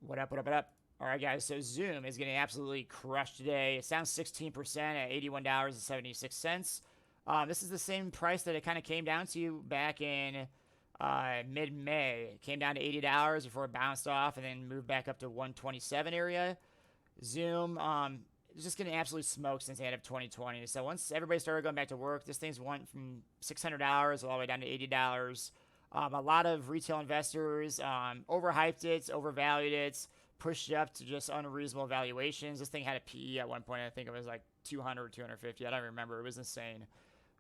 What up, what up, what up? All right, guys, so Zoom is getting absolutely crushed today. It's down 16% at $81.76. This is the same price that it kind of came down to back in mid May. It came down to $80 before it bounced off and then moved back up to 127 area. Zoom is just getting absolutely smoked since the end of 2020. So once everybody started going back to work, this thing's went from $600 all the way down to $80. A lot of retail investors overhyped it, overvalued it, pushed it up to just unreasonable valuations. This thing had a PE at one point. I think it was like 200, 250. I don't remember. It was insane.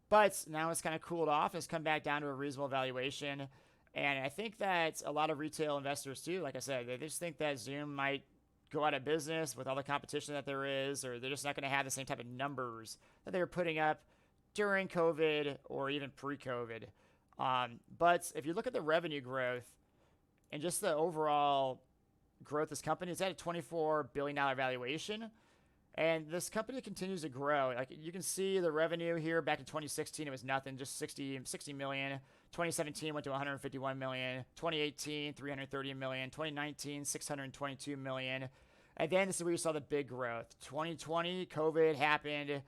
But now it's kind of cooled off. It's come back down to a reasonable valuation. And I think that a lot of retail investors, too, like I said, they just think that Zoom might go out of business with all the competition that there is, or they're just not going to have the same type of numbers that they were putting up during COVID or even pre COVID. But if you look at the revenue growth and just the overall growth of this company, it's at a $24 billion valuation. And this company continues to grow. Like you can see the revenue here back in 2016, it was nothing, just 60 million. 2017 went to 151 million. 2018, 330 million. 2019, 622 million. And then this is where you saw the big growth. 2020, COVID happened.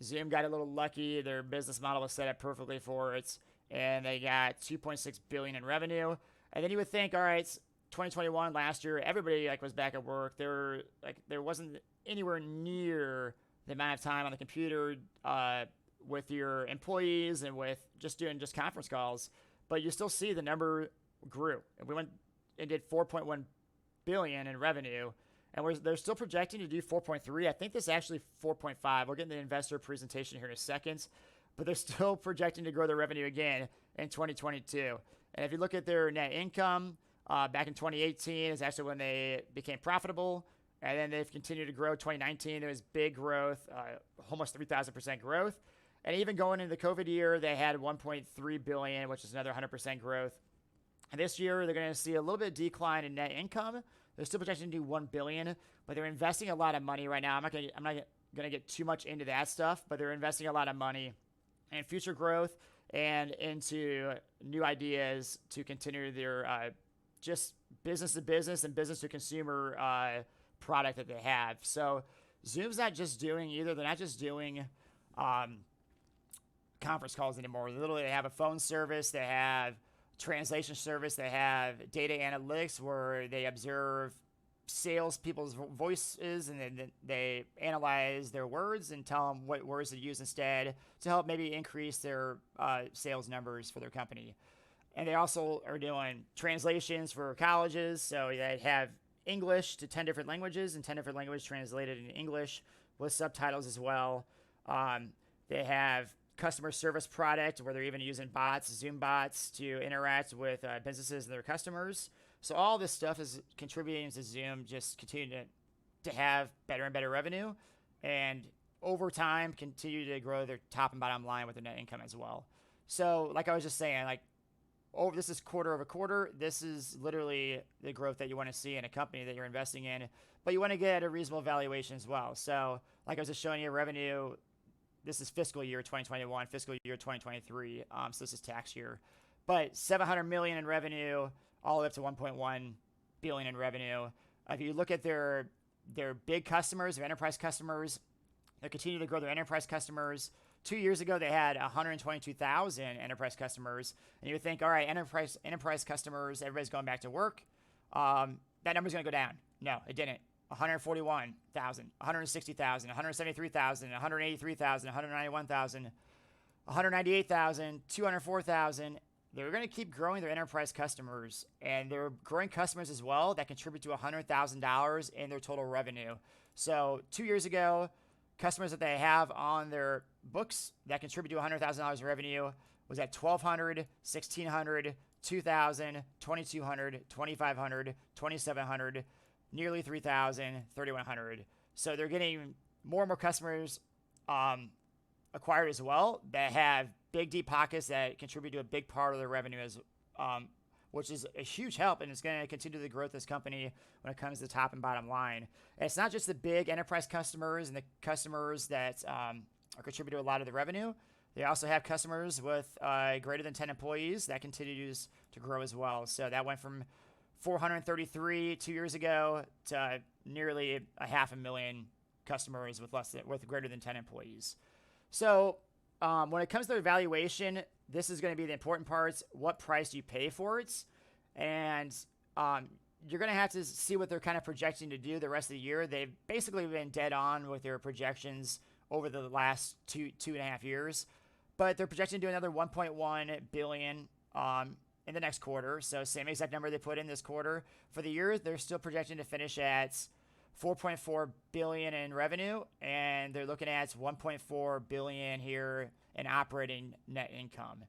Zoom got a little lucky. Their business model was set up perfectly for it. And they got 2.6 billion in revenue. And then you would think, all right, 2021 last year, everybody was back at work. There wasn't anywhere near the amount of time on the computer with your employees and with just doing conference calls, but you still see the number grew. And we went and did 4.1 billion in revenue, and they're still projecting to do 4.3. I think this is actually 4.5. We'll get into the investor presentation here in a second, but they're still projecting to grow their revenue again in 2022. And if you look at their net income, back in 2018 is actually when they became profitable. And then they've continued to grow. 2019, there was big growth, almost 3,000% growth. And even going into the COVID year, they had 1.3 billion, which is another 100% growth. And this year, they're going to see a little bit of decline in net income. They're still projecting to do 1 billion, but they're investing a lot of money right now. I'm not going to get too much into that stuff, but they're investing a lot of money in future growth and into new ideas to continue their just business to business and business to consumer product that they have. So Zoom's not just doing either. They're not just doing conference calls anymore. They have a phone service. They have translation service. They have data analytics where they observe salespeople's voices and then they analyze their words and tell them what words to use instead to help maybe increase their sales numbers for their company. And they also are doing translations for colleges. So they have English to 10 different languages and 10 different languages translated in English with subtitles as well. They have customer service product where they're even using bots, Zoom bots, to interact with businesses and their customers. So all this stuff is contributing to Zoom just continuing to have better and better revenue and over time continue to grow their top and bottom line with their net income as well. So like I was just saying, this is quarter over quarter. This is literally the growth that you want to see in a company that you're investing in, but you want to get a reasonable valuation as well. So like I was just showing you revenue, this is fiscal year 2021, fiscal year 2023. So this is tax year, but 700 million in revenue, all the way up to 1.1 billion in revenue. If you look at their big customers, their enterprise customers, they continue to grow their enterprise customers. 2 years ago, they had 122,000 enterprise customers. And you would think, all right, enterprise customers, everybody's going back to work. That number's going to go down. No, it didn't. 141,000, 160,000, 173,000, 183,000, 191,000, 198,000, 204,000. They're going to keep growing their enterprise customers. And they're growing customers as well that contribute to $100,000 in their total revenue. So 2 years ago, customers that they have on their books that contribute to $100,000 in revenue was at 1,200, 1,600, 2,000, 2,200, 2,500, 2,700, nearly 3,000, 3,100. So they're getting more and more customers acquired as well that have big deep pockets that contribute to a big part of their revenue which is a huge help, and it's going to continue the growth of this company when it comes to the top and bottom line. And it's not just the big enterprise customers and the customers that are contributing to a lot of the revenue. They also have customers with greater than 10 employees that continues to grow as well. So that went from 433 2 years ago to nearly a half a million customers with greater than 10 employees. So when it comes to evaluation, this is going to be the important parts. What price do you pay for it? And you're going to have to see what they're kind of projecting to do the rest of the year. They've basically been dead on with their projections over the last two and a half years, but they're projecting to do another 1.1 billion in the next quarter. So same exact number they put in this quarter. For the year, they're still projecting to finish at 4.4 billion in revenue, and they're looking at 1.4 billion here in operating net income.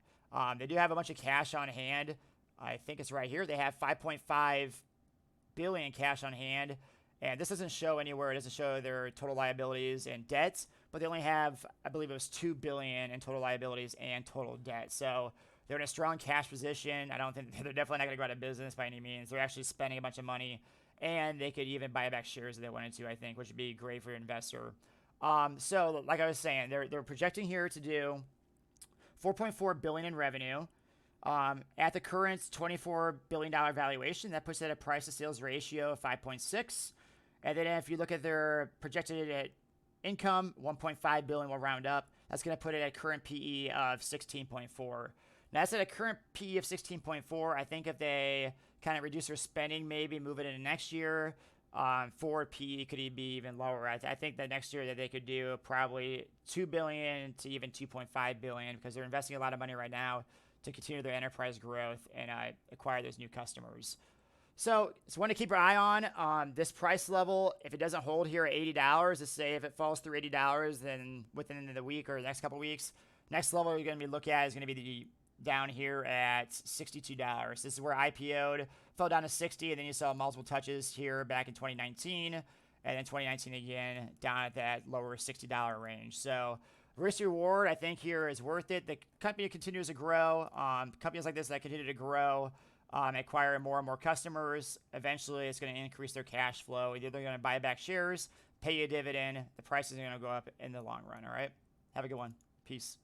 They do have a bunch of cash on hand. I think it's right here. They have 5.5 billion cash on hand, and this doesn't show anywhere. It doesn't show their total liabilities and debts, but they only have, I believe it was 2 billion in total liabilities and total debt. So they're in a strong cash position. I don't think they're definitely not going to go out of business by any means. They're actually spending a bunch of money, and they could even buy back shares if they wanted to, I think, which would be great for your investor. So like I was saying, they're projecting here to do 4.4 billion in revenue. At the current $24 billion valuation, that puts it at a price to sales ratio of 5.6. And then if you look at their projected income, 1.5 billion will round up. That's going to put it at current PE of 16.4. Now that's at a current PE of 16.4. I think if they kind of reduce their spending, maybe move it into next year, forward PE could be even lower. I think that next year that they could do probably 2 billion to even 2.5 billion because they're investing a lot of money right now to continue their enterprise growth and acquire those new customers. So it's one to keep your eye on. This price level, if it doesn't hold here at $80, let's say if it falls through $80, then within the week or the next couple of weeks, next level you're going to be looking at is going to be down here at $62. This is where IPO'd, fell down to 60, and then you saw multiple touches here back in 2019, and then 2019 again down at that lower $60 range. So risk reward, I think here is worth it. The company continues to grow. Companies like this that continue to grow, acquire more and more customers. Eventually, it's going to increase their cash flow. Either they're going to buy back shares, pay you a dividend. The price is going to go up in the long run. All right. Have a good one. Peace.